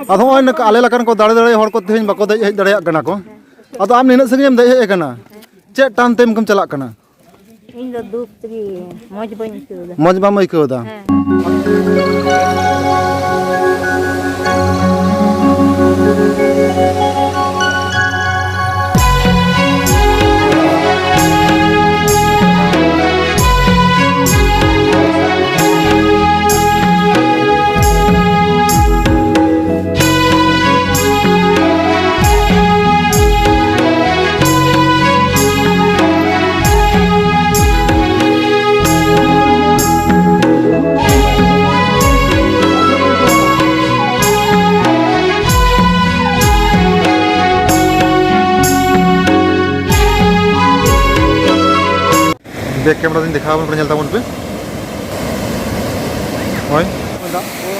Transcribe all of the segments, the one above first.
Ado hoy nak ale lakan ko dare dare hor ko tehin bako dej hej dareyak kana ko. Ado am ninat sangem dej hej kana. Cek tan tem kem chalak kana. ᱤᱧ ᱫᱚ ᱫᱩᱠ ᱛᱮᱜᱮ ᱢᱚᱡᱽ ᱵᱟᱹᱧ ᱟᱹᱭᱠᱟᱹᱣᱫᱟ Moj bam aikaw da. Back camera din दिखावन पर चलता उन पे होय दा ओ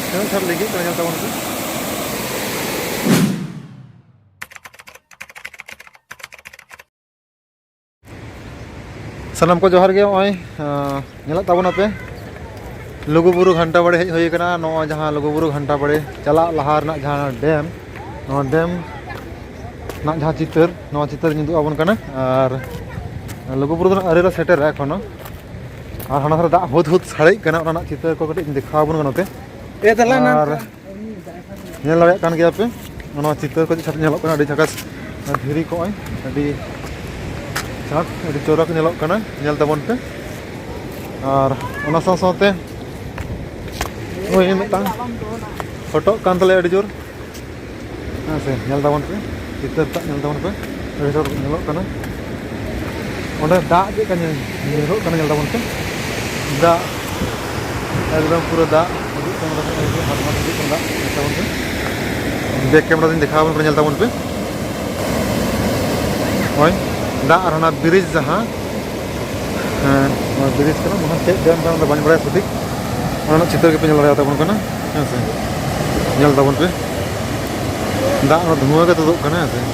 चल सर लेके चलता उन पे सलाम को जोहार गे होय नेला ताबन पे लुगुबुरु घंटा बड़े हेज होय कना नो जहां लुगुबुरु घंटा बड़े चला लहार ना जहां डैम नो डैम ना जहां चितर निदु आबन कना और लुगुबुरु दो अरेरा सेटर है एखोनो और हाना थरा दा हुद हुद साड़े कना ओना चित्र को कटी दिखाबन गनोते ए दला ना और नेल लागे कान गया पे ओना चित्र को छाप नेलो कना अडी झकास धीरी को अडी छाप अडी चोरक नेलो कना नेल तबन पे और ओना साथे ओय मिटांग फोटो कान तले अडी जोर से नेल तबन पे चित्र ता नेल तबन पे अडी जोर नेलो कना ओंडे दाग जे कने नेरो कने जलदा बनते दा एकदम पूरा दा बैक कैमरा दिन दिखावन पर जलदा बनते होय दा आरना ब्रिज जहां ब्रिज कना वहां से डैम का बन बड़ा सटिक ओना चित्र के पे जल रहा था बन कना से जलदा बनते दा धुआं के तो कना से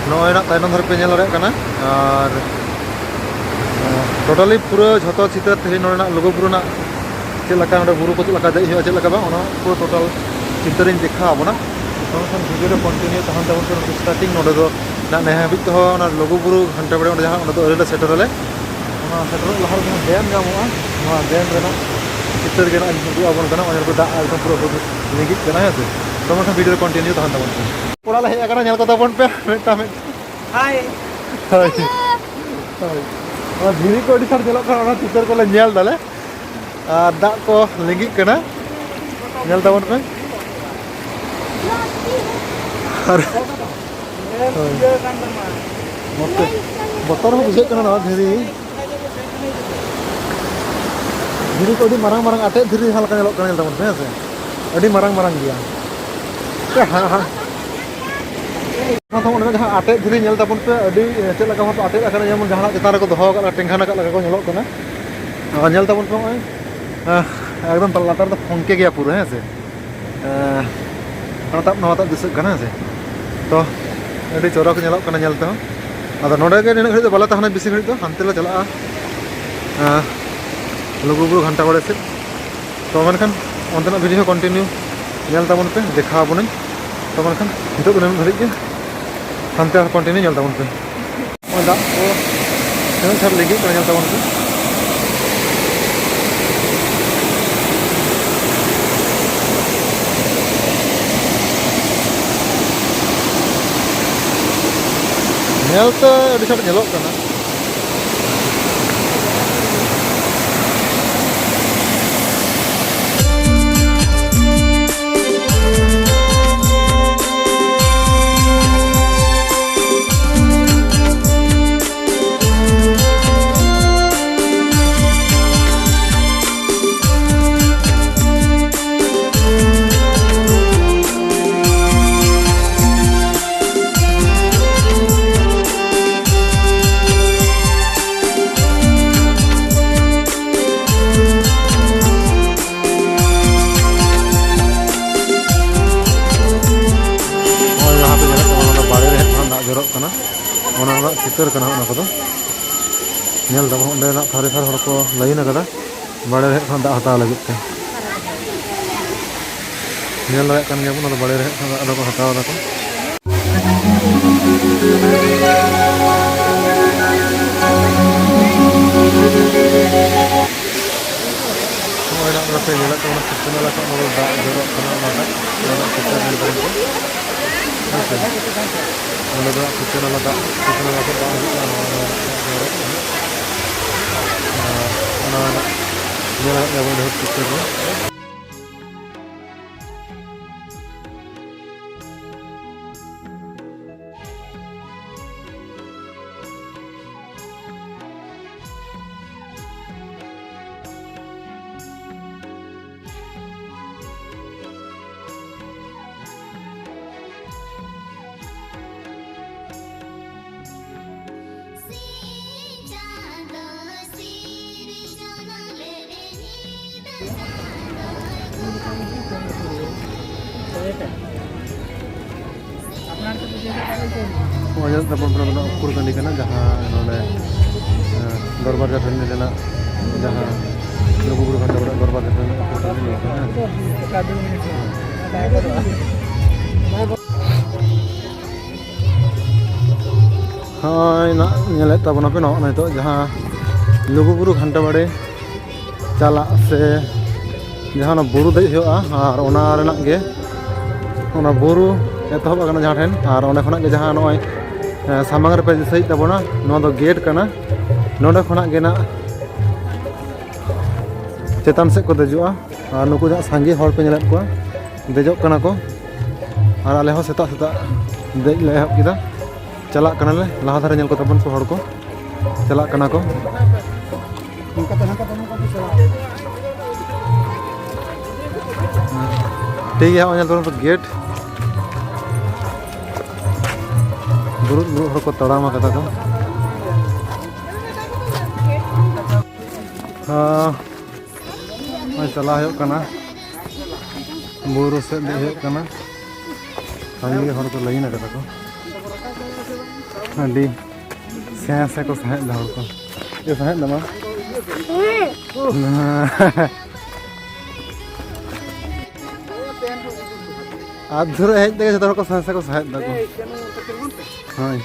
नॉय ना तायनम धर पे नेल रे कना और टोटली पूरा झतो चित्र तेहि नोना लुगुबुरु ना चेलका नडे बुरु को चेलका दे हियो चेलका बा ओना पूरा टोटल चित्र इन देखा आबोना तोन वीडियो रे कंटिन्यू तहन तबन को स्टार्टिंग नोडे दो ना ने हाबित हो ना लुगुबुरु घंटा बड़े ओना जहां ओना दो अरेला सेटर ले ओना सेटर लहर जहां डैम जामोआ नोआ डैम रेना चित्र के ना हिदु आबोन कना ओना को दा एकदम पूरा लिगित कना है तो मन वीडियो रे कंटिन्यू तहन तबन पूरा ले एकरा नेल को तबन पे मेटा में हाय हाय हाय और धीरी को डिसर चलो कना चित्र को ले नेल दले दा को लिंगी कना नेल तबन पे और मत बतर हो बुझे कना धीरी धीरी को मारंग मारंग आटे धीरी हल्का नेलो कना नेल तबन पे से अडी मारंग मारंग गया हां हां तो ओना जहां आटे धीरी नेल तबन पे अडी चेल लगा भाप आटे लगा जेमन जहां चेतान रे को दोहो का टेंखाना का लगा को नेलो कना नेल तबन पे एकदम तलातर तो फंके गया पूरा है से नवाता दिस कना से तो अडी चोरा को नेलो कना नेलते हो आदा नोडे के निन घड़ी बाला तहना बिसी घड़ी तो हानते ला चला लुगुबुरु घंटा बड़े से तो मनखान अंतना वीडियो कंटिन्यू नेल तबन पे देखा बने तो मनखान हितो को घड़ी के हानते कंटिन्यू नेल तबन पे ओदा ओ सर लेगी को नेल तबन पे नेलते अडी साट नेलो कना चित्र चित्र थारे थार को लाइन ᱵᱟᱲᱮ ᱨᱮᱦᱮᱫ ᱠᱷᱚᱱ ᱫᱟᱜ ᱦᱟᱛᱟᱣ ᱞᱟᱹᱜᱤᱫ ᱛᱮ ᱧᱮᱞ ᱫᱟᱲᱮᱭᱟᱜ ᱠᱟᱱ ᱜᱮᱭᱟᱵᱚᱱ ᱚᱱᱟ ᱵᱟᱲᱮ ᱨᱮᱦᱮᱫ ᱠᱷᱚᱱ ᱫᱟᱜ ᱫᱚᱠᱚ ᱦᱟᱛᱟᱣ ᱫᱟᱠᱚ ᱱᱚᱜᱼᱚᱭ ᱱᱟᱜ ᱱᱚᱛᱮ ᱧᱮᱞᱚᱜ ᱠᱟᱱᱟ ᱥᱤᱛᱩᱝ ᱱᱟᱞᱟ ᱠᱷᱚᱱ ᱱᱚᱰᱮ ᱫᱟᱜ ᱡᱚᱨᱚᱜ ᱠᱟᱱᱟ ᱚᱱᱟ ᱫᱟᱜ ᱪᱤᱛᱟᱹᱨ ᱧᱮᱞ ᱛᱟᱵᱚᱱ ᱯᱮ ᱦᱮᱸᱥᱮ ᱱᱚᱰᱮ ᱫᱚ ᱥᱤᱛᱩᱝ ᱱᱟᱞᱟ ᱠᱷᱚᱱ ᱫᱟᱜ ᱦᱤᱡᱩᱜ ᱠᱟᱱᱟ ᱱᱚᱣᱟ ᱡᱚᱨᱚᱜ ᱠᱟᱱᱟ ᱚᱱᱟ ᱧᱮᱞ ᱜᱮᱭᱟᱵᱚᱱ ᱰᱷᱮᱨ ᱪᱤᱛᱟᱹᱨ ᱨᱮ ᱧᱮᱞ ᱛᱟᱵᱚᱱ ᱯᱮ ᱱᱚᱰᱮ ᱩᱠᱩᱨ ᱴᱟᱺᱰᱤ ᱠᱟᱱᱟ ᱡᱟᱦᱟᱸ ᱱᱚᱰᱮ ᱫᱚᱨᱵᱟᱨ ᱴᱟᱺᱰᱤ ᱨᱮᱱᱟᱜ ᱡᱟᱦᱟᱸ ᱞᱩᱜᱩᱵᱩᱨᱩ ᱜᱷᱟᱱᱴᱟ ᱵᱟᱲᱮ ᱫᱚᱨᱵᱟᱨ ᱴᱟᱺᱰᱤ ᱨᱮᱱᱟᱜ ᱩᱠᱩᱨ ᱴᱟᱺᱰᱤ ᱱᱚᱣᱟ ᱠᱟᱱᱟ ᱦᱳᱭ ᱱᱟᱜ ᱧᱮᱞᱮᱫ ᱛᱟᱵᱚᱱᱟᱯᱮ ᱱᱚᱜᱼᱚᱭ ᱱᱤᱛᱚᱜ ᱡᱟᱦᱟᱸ ᱞᱩᱜᱩᱵᱩᱨᱩ ᱜᱷᱟᱱᱴᱟ ᱵᱟᱲᱮ ᱪᱟᱞᱟᱜ ᱥᱮ ᱡᱟᱦᱟᱸ ᱚᱱᱟ ᱵᱩᱨᱩ ᱫᱮᱡ ᱦᱩᱭᱩᱜᱼᱟ ᱟᱨ ᱚᱱᱟ ᱨᱮᱱᱟᱜ ᱜᱮ ᱚᱱᱟ ᱵᱩᱨᱩ ᱮᱛᱚᱦᱚᱵ ᱟᱠᱟᱱᱟ ᱡᱟᱦᱟᱸ ᱴᱷᱮᱱ ᱟᱨ ᱚᱸᱰᱮ ᱠᱷᱚᱱᱟᱜ ᱜᱮ ᱡᱟᱦᱟᱸ ᱱᱚᱜᱼᱚᱭ ᱥᱟᱢᱟᱝ ᱨᱮᱯᱮ ᱫᱤᱥᱟᱹᱭᱮᱫ ᱛᱟᱵᱚᱱᱟ ᱱᱚᱣᱟ ᱫᱚ ᱜᱮᱴ ᱠᱟᱱᱟ ᱱᱚᱸᱰᱮ ᱠᱷᱚᱱᱟᱜ ᱜᱮ ᱱᱟᱜ ᱪᱮᱛᱟᱱ ᱥᱮᱫ ᱠᱚ ᱫᱮᱡᱚᱜᱼᱟ ᱟᱨ ᱱᱩᱠᱩ ᱡᱟᱦᱟᱸ ᱥᱟᱸᱜᱮ ᱦᱚᱲ ᱯᱮ ᱧᱮᱞᱮᱫ ᱠᱚᱣᱟ ᱫᱮᱡᱚᱜ ᱠᱟᱱᱟ ᱠᱚ ᱟᱨ ᱟᱞᱮ ᱦᱚᱸ ᱥᱮᱛᱟᱜ ᱥᱮᱛᱟᱜ ᱫᱮᱡ ᱞᱮ ᱮᱦᱚᱵ ᱠᱮᱫᱟ ᱪᱟᱞᱟᱜ ᱠᱟᱱᱟᱞᱮ ᱞᱟᱦᱟ ᱫᱷᱟᱨᱮ ᱧᱮᱞ ᱠᱚ ᱛᱟᱵᱚᱱ ᱯᱮ ᱦᱚᱲ ᱠᱚ ᱪᱟᱞᱟᱜ ᱠᱟᱱᱟ ᱠᱚ ᱴᱷᱤक ᱜᱮᱭᱟ ᱱᱚᱜᱼᱚᱭ ᱧᱮᱞ ᱛᱟᱵᱚᱱ ᱯᱮ ᱜᱮᱴ ᱵᱩᱨᱩᱫ ᱵᱩᱨᱩᱫ ᱦᱚᱲ ᱠᱚ ᱛᱟᱲᱟᱢ ᱟᱠᱟᱫᱟ ᱠᱚ ᱱᱚᱜᱼᱚᱭ ᱪᱟᱞᱟᱣ ᱦᱩᱭᱩᱜ ᱠᱟᱱᱟ ᱵᱩᱨᱩ ᱥᱮᱫ ᱫᱮᱡ ᱦᱩᱭᱩᱜ ᱠᱟᱱᱟ ᱥᱟᱸᱜᱮ ᱦᱚᱲ ᱠᱚ ᱞᱟᱭᱤᱱ ᱟᱠᱟᱫᱟ ᱠᱚ ᱟᱹᱰᱤ ᱥᱮᱸ ᱥᱮᱸ ᱠᱚ ᱥᱟᱸᱦᱮᱫ ᱮᱫᱟ ᱦᱚᱲ ᱠᱚ ᱪᱮᱫ ᱥᱟᱸᱦᱮᱫ ᱫᱟᱢ ᱟᱫ ᱫᱷᱩᱨᱟᱹ ᱦᱮᱡ ᱛᱮᱜᱮ ᱡᱚᱛᱚ ᱦᱚᱲ ᱠᱚ ᱥᱮᱸ ᱥᱮᱸ ᱠᱚ ᱥᱟᱸᱦᱮᱫ ᱫᱟᱠᱚ ᱦᱳᱭ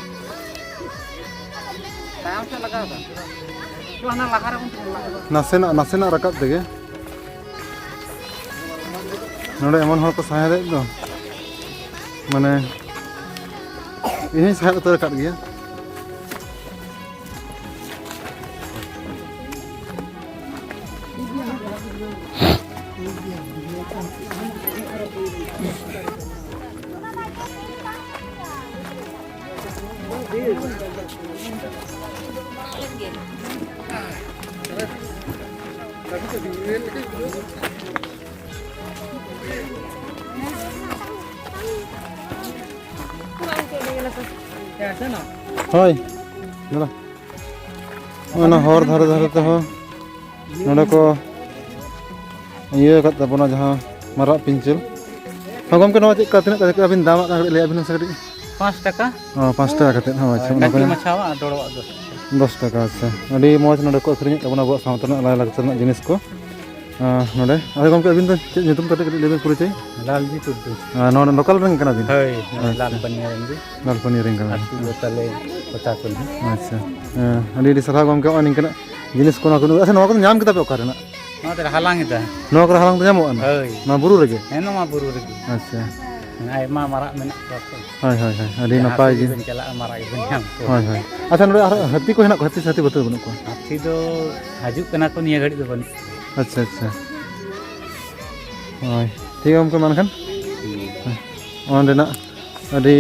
ᱱᱟᱥᱮᱱᱟᱜ ᱨᱟᱠᱟᱵ ᱛᱮᱜᱮ ᱱᱚᱰᱮ ᱮᱢᱚᱱ ᱦᱚᱲ ᱠᱚ ᱥᱟᱸᱦᱮᱫᱮᱫ ᱫᱚ ᱢᱟᱱᱮ ᱤᱧ ᱦᱚᱸᱧ ᱥᱟᱸᱦᱮᱫ ᱩᱛᱟᱹᱨ ᱟᱠᱟᱫ ᱜᱮᱭᱟ ᱦᱳᱭ ᱚᱱᱟ ᱦᱚᱨ ᱫᱷᱟᱨᱮ ᱫᱷᱟᱨᱮ ᱛᱮᱦᱚᱸ ᱱᱚᱰᱮ ᱠᱚ ᱤᱭᱟᱹ ᱟᱠᱟᱫ ᱛᱟᱵᱚᱱᱟ ᱡᱟᱦᱟᱸ ᱢᱟᱨᱟᱜ ᱯᱤᱧᱪᱟᱹᱨ ᱦᱚᱸ ᱜᱚᱢᱠᱮ ᱱᱚᱣᱟ ᱪᱮᱫ ᱞᱮᱠᱟ ᱛᱤᱱᱟᱹᱜ ᱠᱟᱛᱮ ᱟᱹᱵᱤᱱ ᱫᱟᱢᱟᱜ ᱠᱟᱱᱟ ᱞᱟᱹᱭ ᱟᱹᱵᱤᱱ ᱥᱮ ᱠᱟᱹᱴᱤᱡ 5 টাকা 5 টাকা ᱠᱟᱛᱮ ᱦᱚᱸ ᱟᱪᱪᱷᱟ ᱚᱱᱟ ᱠᱚ ᱢᱟᱪᱷᱟᱣᱟ ᱰᱚᱲᱚᱣᱟᱜ 10 টাকা ᱟᱪᱪᱷᱟ ᱟᱹᱰᱤ ᱢᱚᱡᱽ ᱱᱚᱰᱮ ᱠᱚ ᱟᱹᱠᱷᱨᱤᱧᱮᱫ ᱛᱟᱵᱚᱱᱟ ᱟᱵᱚᱣᱟᱜ ᱥᱟᱶᱛᱟ ᱨᱮᱱᱟᱜ ᱞᱟᱭᱼᱞᱟᱠᱪᱟᱨ ᱨᱮᱱᱟᱜ ᱡᱤᱱᱤᱥ ᱠᱚ ᱱᱚᱰᱮ ᱟᱫᱚ ᱜᱚᱢᱠᱮ ᱟᱹᱵᱤᱱ ᱫᱚ ᱪᱮᱫ ᱧᱩᱛᱩᱢ ᱠᱟᱛᱮ ᱠᱟᱹᱴᱤᱡ ᱞᱟᱹᱭᱵᱤᱱ ᱯᱚᱨᱤᱪᱚᱭ ᱞᱟᱞᱡᱤ ᱴᱩᱰᱩ ᱱᱚᱰᱮ ᱞᱳᱠᱟᱞ ᱨᱮᱱ ᱠᱟᱱᱟ ᱵᱤᱱ ᱦᱳᱭ ᱞᱟᱞ ᱯᱟᱹᱱᱤᱭᱟ ᱨᱮᱱ ᱜᱮ ᱞᱟᱞᱯᱟᱹᱱᱤ ᱨᱮᱱ ᱠᱟᱱᱟ ᱟᱹᱛᱩ ᱫᱚ ᱛᱟᱞᱮ ᱯᱚᱪᱟ ᱠᱩᱞᱦᱤ ᱟᱪᱪᱷᱟ ᱟᱹᱰᱤ ᱥᱟᱨᱦᱟᱣ ᱜᱚᱢᱠᱮ ᱱᱚᱜᱼᱚᱭ ᱱᱤᱝᱠᱟᱱᱟᱜ ᱡᱤᱱᱤᱥ ᱠᱚ ᱟᱪᱪᱷᱟ ᱱᱚᱣᱟ ᱠᱚᱫᱚ ᱧᱟᱢ ᱠᱮᱫᱟ ᱯᱮ ᱚᱠᱟ ᱨᱮᱱᱟᱜ ᱱᱚᱣᱟ ᱫᱚ ᱦᱟᱞᱟᱝ ᱮᱫᱟ ᱱᱚᱣᱟ ᱠᱚᱨᱮ ᱦᱟᱞᱟᱝ ᱫᱚ ᱧᱟᱢᱚᱜᱼᱟ ᱦᱳᱭ ᱱᱚᱣᱟ ᱵᱩᱨᱩ ᱨᱮᱜᱮ ᱱᱚᱣᱟ ᱵᱩᱨᱩ ᱨᱮᱜᱮ ᱟᱪᱪᱷᱟ ᱟᱭᱢᱟ ᱢᱟᱨᱟᱜ ᱢᱮᱱᱟᱜ ᱠᱚᱣᱟ ᱛᱚ ᱦᱳᱭ ᱦᱳᱭ ᱦᱳᱭ ᱟᱹᱰᱤ ᱱᱟᱯᱟᱭ ᱜᱮ ᱵᱮᱱ ᱪᱟᱞᱟᱜᱼᱟ ᱢᱟᱨᱟᱜ ᱜᱮᱵᱮᱱ ᱧᱟᱢ ᱠᱚᱣᱟ ᱦᱳᱭ ᱦᱳᱭ ᱟᱪᱪᱷᱟ ᱱᱚᱰᱮ ᱟᱨ ᱦᱟᱹᱛᱤ ᱠᱚ ᱦᱮᱱᱟᱜ ᱠᱚᱣᱟ ᱦᱟᱹᱛᱤ ᱵᱟᱹᱛᱤ ᱵᱟᱹᱱᱩᱜ ᱠᱚᱣᱟ ᱦᱟᱹᱛᱤ ᱫᱚ ᱦᱤᱡᱩᱜ ᱠᱟᱱᱟ ᱠᱚ ᱱᱤᱭᱟᱹ ᱜᱷᱟᱹᱲᱤᱡ ᱫᱚ ᱵᱟᱹᱱᱩᱜ ᱟᱪᱪᱷᱟ ᱟᱪᱪᱷᱟ ᱦᱳᱭ ᱴᱷᱤᱠ ᱜᱮᱭᱟ ᱜᱚᱢᱠᱮ ᱢᱟ ᱮᱱᱠᱷᱟᱱ ᱚᱸᱰᱮᱱᱟᱜ ᱟᱹᱰᱤ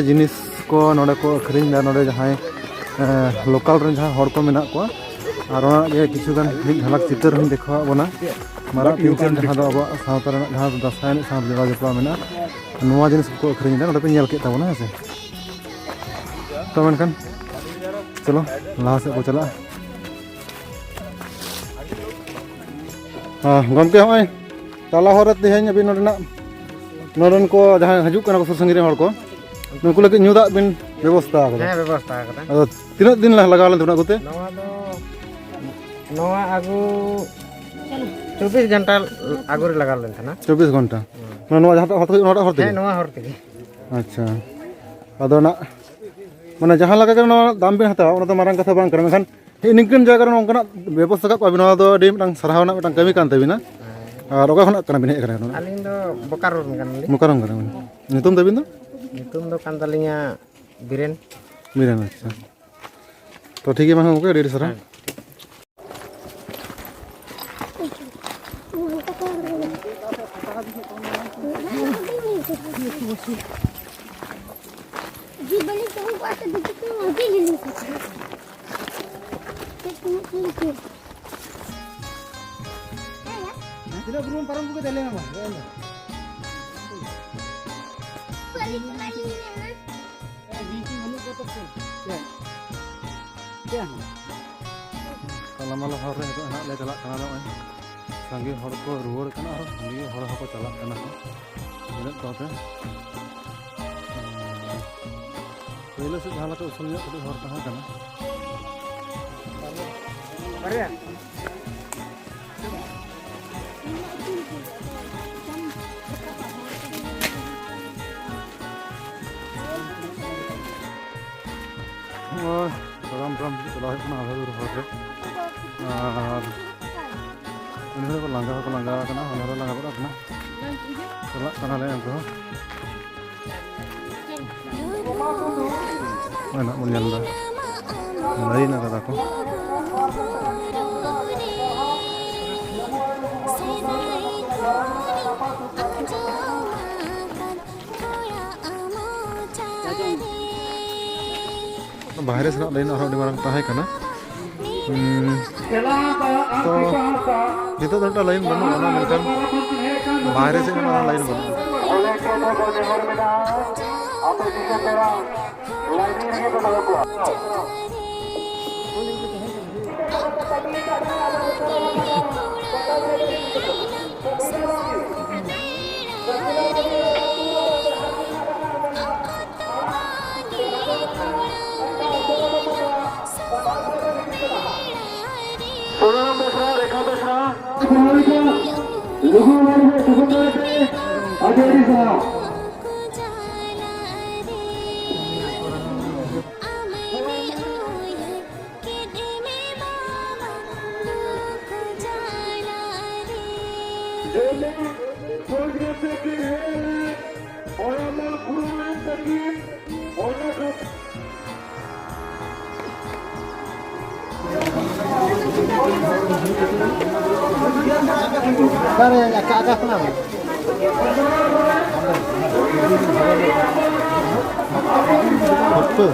ᱡᱤᱱᱤᱥ ᱠᱚ ᱱᱚᱰᱮ ᱠᱚ ᱟᱹᱠᱷᱨᱤᱧ ᱮᱫᱟ ᱱᱚᱰᱮ ᱡᱟᱦᱟᱸᱭ ᱞᱳᱠᱟᱞ ᱨᱮᱱ ᱡᱟᱦᱟᱸᱭ ᱦᱚᱲ ᱠᱚ ᱢᱮᱱᱟᱜ ᱠᱚᱣᱟ ᱟᱨ ᱚᱱᱟ ᱜᱮ ᱠᱤᱪᱷᱩᱜᱟᱱ ᱢᱤᱫ ᱡᱷᱟᱞᱟᱠ ᱪᱤᱛᱟᱹᱨ ᱦᱚᱸᱧ ᱫᱮᱠᱷᱟᱣᱟᱫ ᱵᱚᱱᱟ ᱢᱟᱨᱟᱜ ᱯᱤᱧᱪᱟᱹᱨ ᱡᱟᱦᱟᱸ ᱫᱚ ᱟᱵᱚᱣᱟᱜ ᱥᱟᱶᱛᱟ ᱨᱮᱱᱟᱜ ᱡᱟᱦᱟᱸ ᱫᱟᱸᱥᱟᱭ ᱮᱱᱮᱡ ᱥᱟᱶ ᱡᱚᱲᱟᱣ ᱡᱚᱯᱲᱟᱣ ᱢᱮᱱᱟᱜᱼᱟ ᱱᱚᱣᱟ ᱡᱤᱱᱤᱥ ᱠᱚᱠᱚ ᱟᱹᱠᱷᱨᱤᱧᱮᱫᱟ ᱱᱚᱰᱮ ᱯᱮ ᱧᱮᱞ ᱠᱮᱫ ᱛᱟᱵᱚᱱᱟ ᱦᱮᱸ ᱥᱮ ᱛᱚ ᱢᱮᱱᱠᱷᱟᱱ ᱪᱚᱞᱚ ᱞᱟᱦᱟ ᱥᱮᱫ ᱵᱚ ᱪᱟᱞᱟᱜᱼᱟ ᱜᱚᱢᱠᱮ ᱦᱚᱸᱜᱼᱚᱭ ᱛᱟᱞᱟ ᱦᱚᱨ ᱨᱮ ᱛᱮᱦᱮᱧ ᱟᱹᱵᱤᱱ ᱱᱚᱰᱮᱱ ᱠᱚ ᱡᱟᱦᱟᱸᱭ ᱦᱤᱡᱩᱜ ᱠᱟᱱᱟ ᱠᱚ ᱥᱩᱨ ᱥᱟᱺᱜᱤᱧ ᱨᱮᱱ ᱦᱚᱲ ᱠᱚ ᱱᱩᱠᱩ ᱞᱟᱹᱜᱤᱫ ᱧᱩ ᱫᱟᱜ ᱵᱤᱱ ᱵᱮᱵᱚᱥᱛᱷᱟ ᱟᱠᱟᱫᱟ ᱦᱮᱸ ᱵᱮᱵᱚᱥᱛᱷᱟ ᱟᱠᱟᱫᱟ ᱟᱫᱚ ᱛᱤᱱᱟᱹᱜ ᱫᱤᱱ ᱞᱟᱜᱟᱣ ᱞᱮᱱ ᱛᱟᱵᱚᱱᱟ ᱟᱹᱜᱩᱛᱮ ᱱᱚᱣᱟ ᱫᱚ नवा आगु 24 घंटा आगु रे लगा लेन थाना 24 घंटा মানে নয়া জাহাটা হতে নটা হতে है नवा हर तेगे আচ্ছা আদো না মানে জাহা লাগা করে নয়া দাম বিন হাতাও ওনা তো মারাং কথা বাং করে মেখান নিকিন জায়গা রে অঙ্কনা ব্যবস্থা কা কবি নয়া দো ডি মিটাং সারহাওনা মিটাং কামি কান তাবিনা আর ওকা খনা কানা বিন হে করে अलिंग दो बोकारो में ली मुकारम करे नितुम ताबिन दो नितुम दो कान तलिया बिरेन मिरान अच्छा तो ठीक है मैं ओके रेडी सर जीवनी तो बात देखते हो अभी ले ली tidak belum parang buka dalem mah kalau malah hore itu anak le jalak kana oi sangi hor ko ruwar kana har sangi hor ko jalak kana ko ini to te pele se jhala to usul ya hor taha kana अरे ram चला kana ada dur hor re ini ko langga kana hora langga ba kana चला kana le ko mana mun yalla lain ada ko बाहर से line और demand ताहे कना तो नितो दंटा लाइन बनो ना मेकन बाहर से ना लाइन बनो agak kenapa? Betul.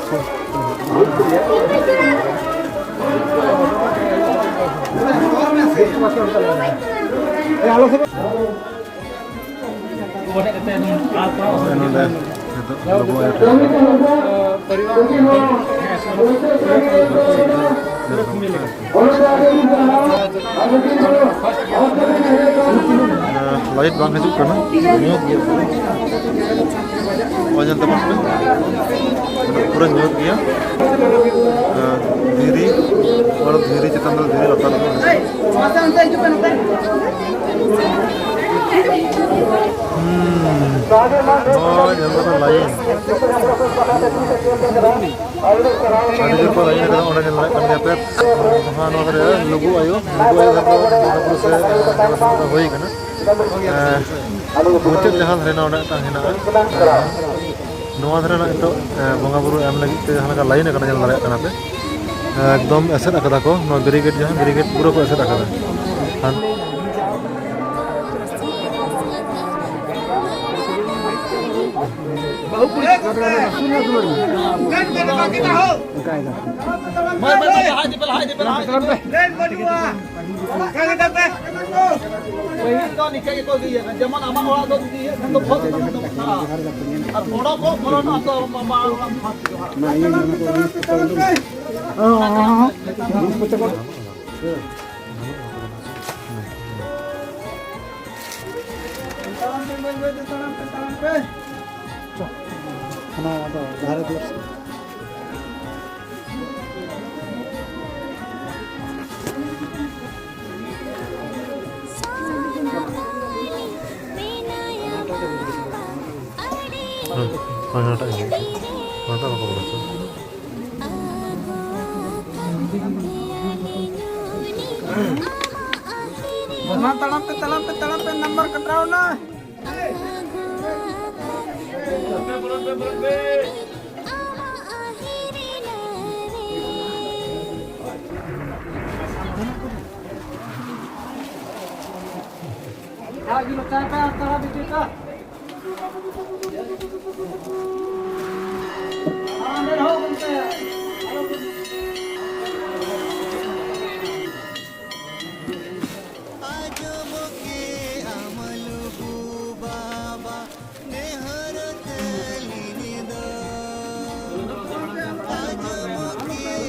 Light bang hidup karena nyut dia. Wajan teman pun kurang nyut dia. Diri, kalau diri kita ambil diri latar. Oh, jangan lain. Ada juga lain kalau orang yang lain kami dapat bahan orang ya logo ayo kalau proses jalan hoy kana. Muncul jalan hari na orang tang hina. Noa hari na itu bonga buru am lagi te hana ka lain kana jalan raya kana pe. Ekdom aset akada ko no brigade jahan brigade puro ko aset akada. hanatak ini. Mantap apa berasa? Talampe nomor ketrau na. Lagi lo capek antara kita. Ambil ho